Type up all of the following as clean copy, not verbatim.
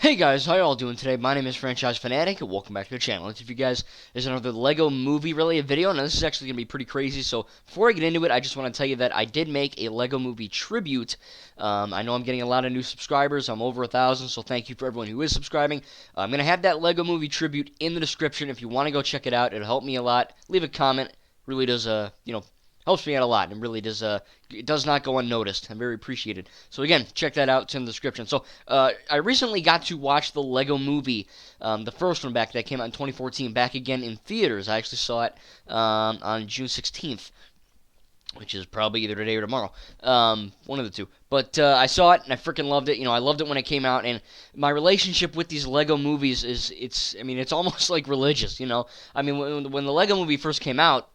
Hey guys, how y'all doing today? My name is Franchise Fanatic, and welcome back to the channel. If you guys, there's another Lego Movie related video. Now this is actually going to be pretty crazy, so before I get into it, I just want to tell you that I did make a Lego Movie tribute. I know I'm getting a lot of new subscribers. I'm over 1,000, so thank you for everyone who is subscribing. I'm going to have that Lego Movie tribute in the description if you want to go check it out. It'll help me a lot. Leave a comment. Really does, helps me out a lot, and really does it does not go unnoticed. I'm very appreciated. So again, check that out. It's in the description. So I recently got to watch the Lego Movie, the first one back that came out in 2014, back again in theaters. I actually saw it on June 16th, which is probably either today or tomorrow, one of the two. But I saw it and I freaking loved it. I loved it when it came out, and my relationship with these Lego movies it's almost like religious. When the Lego Movie first came out,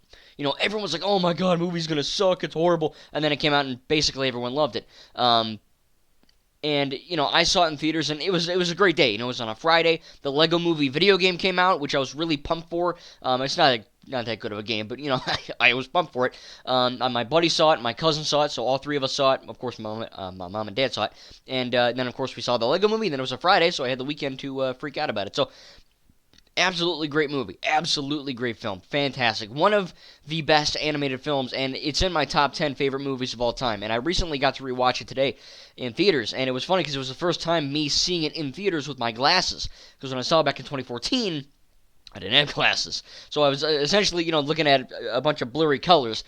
everyone was like, "Oh my God, movie's gonna suck. It's horrible." And then it came out, and basically everyone loved it. I saw it in theaters, and it was a great day. It was on a Friday. The Lego Movie video game came out, which I was really pumped for. It's not that good of a game, but I was pumped for it. My buddy saw it, my cousin saw it, so all three of us saw it. Of course, my mom and dad saw it, and then of course we saw the Lego Movie. And then it was a Friday, so I had the weekend to freak out about it. So absolutely great movie. Absolutely great film. Fantastic. One of the best animated films, and it's in my top 10 favorite movies of all time. And I recently got to rewatch it today in theaters, and it was funny because it was the first time me seeing it in theaters with my glasses. Because when I saw it back in 2014, I didn't have glasses. So I was essentially, looking at a bunch of blurry colors.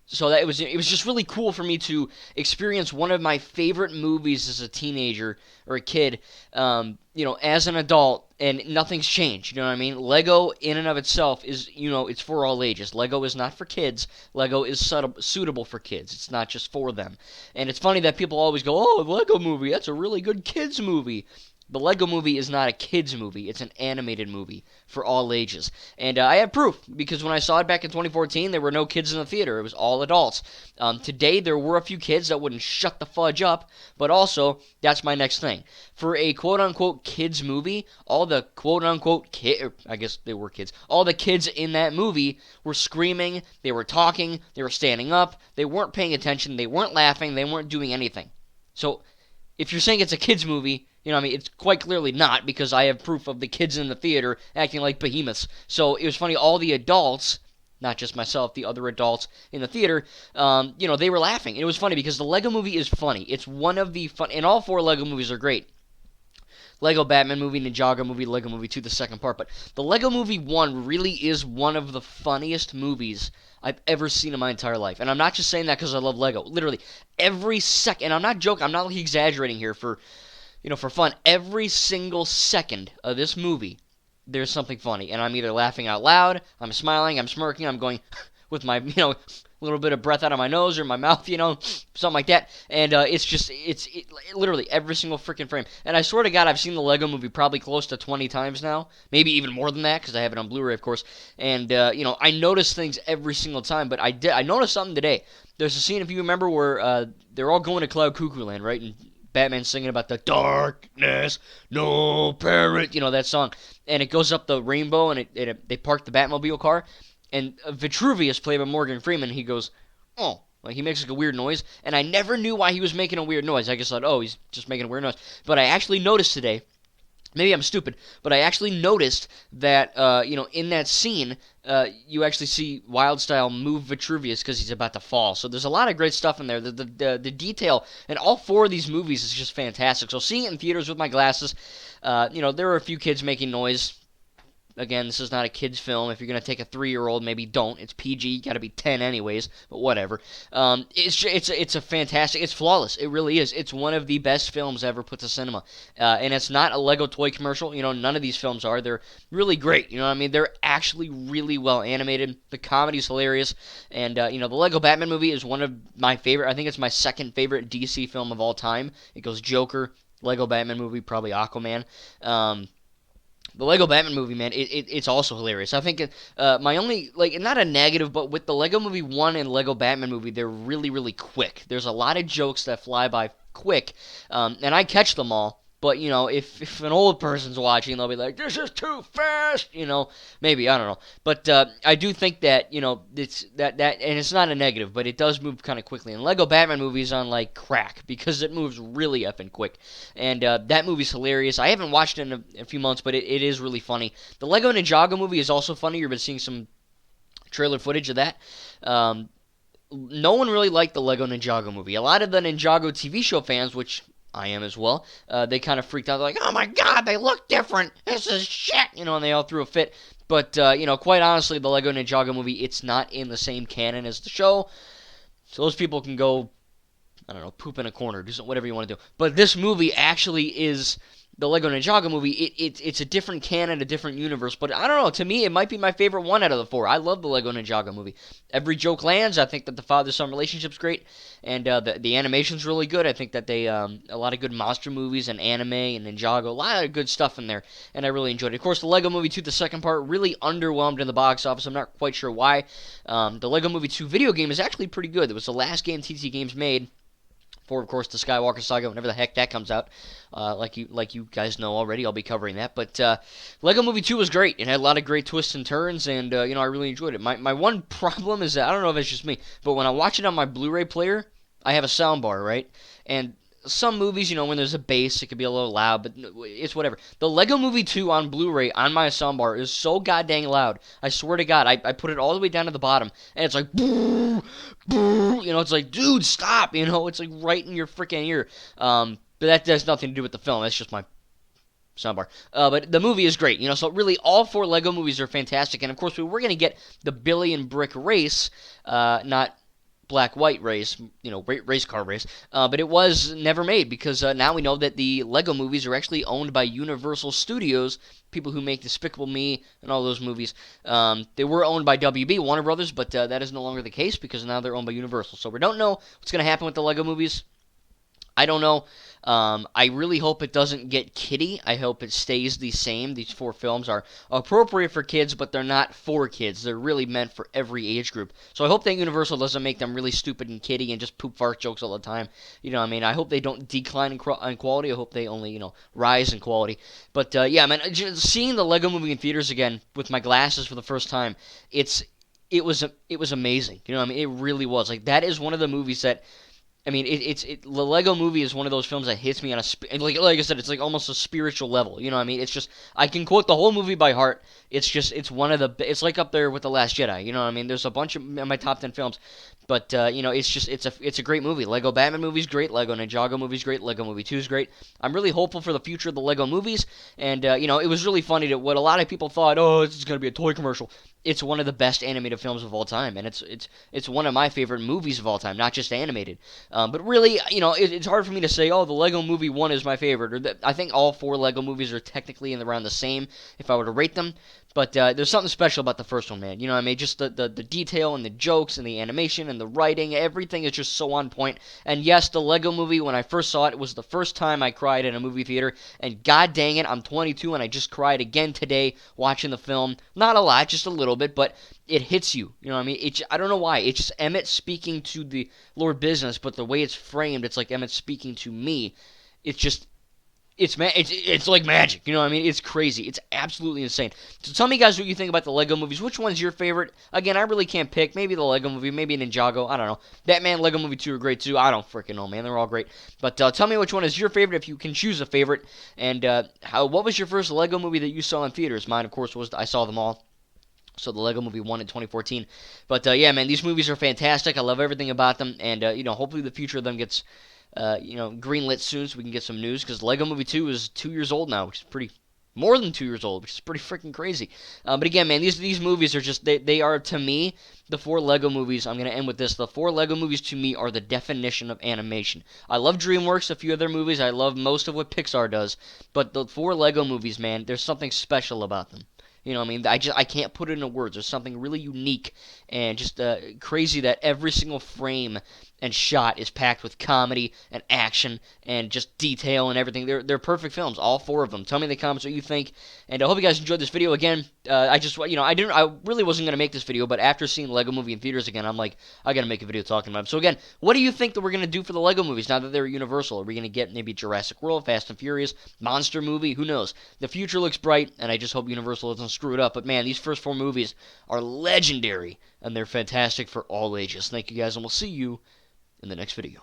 So that it was just really cool for me to experience one of my favorite movies as a teenager or a kid, as an adult, and nothing's changed. You know what I mean? Lego in and of itself is, it's for all ages. Lego is not for kids. Lego is suitable for kids. It's not just for them. And it's funny that people always go, "Oh, Lego movie, that's a really good kids movie." The Lego Movie is not a kids movie. It's an animated movie for all ages. And I have proof, because when I saw it back in 2014, there were no kids in the theater. It was all adults. Today, there were a few kids that wouldn't shut the fudge up, but also, that's my next thing. For a quote-unquote kids movie, all the quote-unquote I guess they were kids, all the kids in that movie were screaming, they were talking, they were standing up, they weren't paying attention, they weren't laughing, they weren't doing anything. So, if you're saying it's a kids movie, it's quite clearly not, because I have proof of the kids in the theater acting like behemoths. So it was funny, all the adults, not just myself, the other adults in the theater, they were laughing. It was funny because the Lego Movie is funny. It's one of the fun, and all four Lego movies are great. Lego Batman movie, Ninjago movie, Lego Movie 2, the second part. But the Lego Movie 1 really is one of the funniest movies I've ever seen in my entire life. And I'm not just saying that because I love Lego. Literally, every second, and I'm not joking, I'm not like exaggerating here for fun. Every single second of this movie, there's something funny. And I'm either laughing out loud, I'm smiling, I'm smirking, I'm going with my, little bit of breath out of my nose or my mouth, something like that. And it's literally every single freaking frame. And I swear to God, I've seen the Lego Movie probably close to 20 times now, maybe even more than that, because I have it on Blu-ray, of course. And I notice things every single time. But I noticed something today. There's a scene, if you remember, where they're all going to Cloud Cuckoo Land, right? And Batman singing about the darkness, no parent, that song. And it goes up the rainbow, and they park the Batmobile car. And Vitruvius, played by Morgan Freeman, he goes, "Oh." Like, he makes like a weird noise. And I never knew why he was making a weird noise. I just thought, oh, he's just making a weird noise. But I actually noticed today, maybe I'm stupid, but I actually noticed that, in that scene, you actually see Wildstyle move Vitruvius because he's about to fall. So there's a lot of great stuff in there. The detail in all four of these movies is just fantastic. So seeing it in theaters with my glasses, there were a few kids making noise. Again, this is not a kid's film. If you're going to take a 3-year-old, maybe don't. It's PG. You got to be 10 anyways, but whatever. It's a fantastic, it's flawless. It really is. It's one of the best films ever put to cinema. And it's not a Lego toy commercial. None of these films are. They're really great. They're actually really well animated. The comedy's hilarious. And, the Lego Batman movie is one of my favorite. I think it's my second favorite DC film of all time. It goes Joker, Lego Batman movie, probably Aquaman. The Lego Batman movie, man, it's also hilarious. I think my only, not a negative, but with the Lego Movie 1 and Lego Batman movie, they're really, really quick. There's a lot of jokes that fly by quick, and I catch them all, But if an old person's watching, they'll be like, "This is too fast," maybe I don't know. But I do think that it's that, and it's not a negative, but it does move kind of quickly. And Lego Batman movie is on like crack because it moves really effing quick. And that movie's hilarious. I haven't watched it in a few months, but it is really funny. The Lego Ninjago movie is also funny. You've been seeing some trailer footage of that. No one really liked the Lego Ninjago movie. A lot of the Ninjago TV show fans, which I am as well, they kind of freaked out. They're like, "Oh my God, they look different. This is shit," and they all threw a fit. But quite honestly, the Lego Ninjago movie, it's not in the same canon as the show, so those people can go, I don't know, poop in a corner, do whatever you want to do. But this movie actually is the Lego Ninjago movie. It's a different canon, a different universe. But I don't know. To me, it might be my favorite one out of the four. I love the Lego Ninjago movie. Every joke lands. I think that the father-son relationship's great, and the animation's really good. I think that they a lot of good monster movies and anime and Ninjago, a lot of good stuff in there, and I really enjoyed it. Of course, the Lego Movie 2, the second part, really underwhelmed in the box office. I'm not quite sure why. The Lego Movie 2 video game is actually pretty good. It was the last game TT Games made for, of course, the Skywalker Saga, whenever the heck that comes out. Like you guys know already, I'll be covering that. But Lego Movie 2 was great. It had a lot of great twists and turns, and I really enjoyed it. My one problem is that, I don't know if it's just me, but when I watch it on my Blu-ray player, I have a soundbar, right? And some movies, when there's a bass, it can be a little loud, but it's whatever. The Lego Movie 2 on Blu-ray on my soundbar is so goddamn loud. I swear to God, I put it all the way down to the bottom, and it's like, boo, boo, it's like, dude, stop, it's like right in your freaking ear. But that has nothing to do with the film. That's just my soundbar. But the movie is great, so really all four Lego movies are fantastic, and of course we're going to get the Billion Brick Race, not black-white race, race car race, but it was never made because now we know that the Lego movies are actually owned by Universal Studios, people who make Despicable Me and all those movies. They were owned by WB, Warner Brothers, but that is no longer the case because now they're owned by Universal. So we don't know what's going to happen with the Lego movies. I don't know. I really hope it doesn't get kiddie. I hope it stays the same. These four films are appropriate for kids, but they're not for kids. They're really meant for every age group. So I hope that Universal doesn't make them really stupid and kiddie and just poop fart jokes all the time. I hope they don't decline in quality. I hope they only, rise in quality. But, yeah, man, just seeing the Lego movie in theaters again with my glasses for the first time, it was amazing. It really was. Like, that is one of the movies that, the Lego Movie is one of those films that hits me on like I said, it's like almost a spiritual level. It's just, I can quote the whole movie by heart. It's like up there with The Last Jedi. There's a bunch of my top 10 films, but it's a great movie. Lego Batman movie's great. Lego Ninjago movie's great. Lego Movie 2 is great. I'm really hopeful for the future of the Lego movies, and it was really funny to what a lot of people thought. Oh, this is gonna be a toy commercial. It's one of the best animated films of all time, and it's one of my favorite movies of all time, not just animated. But really, it's hard for me to say, oh, the Lego Movie 1 is my favorite. I think all four Lego movies are technically around the same if I were to rate them. But there's something special about the first one, man. Just the detail and the jokes and the animation and the writing, everything is just so on point. And yes, the Lego Movie, when I first saw it, was the first time I cried in a movie theater. And god dang it, I'm 22 and I just cried again today watching the film. Not a lot, just a little bit, but it hits you. I don't know why. It's just Emmett speaking to the Lord Business, but the way it's framed, it's like Emmett speaking to me. It's just... It's like magic, It's crazy. It's absolutely insane. So tell me, guys, what you think about the Lego movies. Which one's your favorite? Again, I really can't pick. Maybe the Lego movie, maybe Ninjago. I don't know. Batman, Lego Movie 2 are great, too. I don't freaking know, man. They're all great. But tell me which one is your favorite if you can choose a favorite. And what was your first Lego movie that you saw in theaters? Mine, of course, was I saw them all. So the Lego Movie 1 in 2014. But, yeah, man, these movies are fantastic. I love everything about them. And, hopefully the future of them gets... greenlit soon so we can get some news, because Lego Movie 2 is 2 years old now, which is more than 2 years old, which is pretty freaking crazy. But again, man, these movies are just, they are, to me, the four Lego movies. I'm going to end with this. The four Lego movies, to me, are the definition of animation. I love DreamWorks, a few of their movies. I love most of what Pixar does. But the four Lego movies, man, there's something special about them. I can't put it into words. There's something really unique and just crazy that every single frame and shot is packed with comedy and action and just detail and everything. They're perfect films, all four of them. Tell me in the comments what you think, and I hope you guys enjoyed this video. Again, I really wasn't gonna make this video, but after seeing Lego Movie in theaters again, I'm like, I gotta make a video talking about them. So again, what do you think that we're gonna do for the Lego movies now that they're at Universal? Are we gonna get maybe Jurassic World, Fast and Furious, monster movie? Who knows? The future looks bright, and I just hope Universal doesn't screw it up. But man, these first four movies are legendary, and they're fantastic for all ages. Thank you guys, and we'll see you in the next video.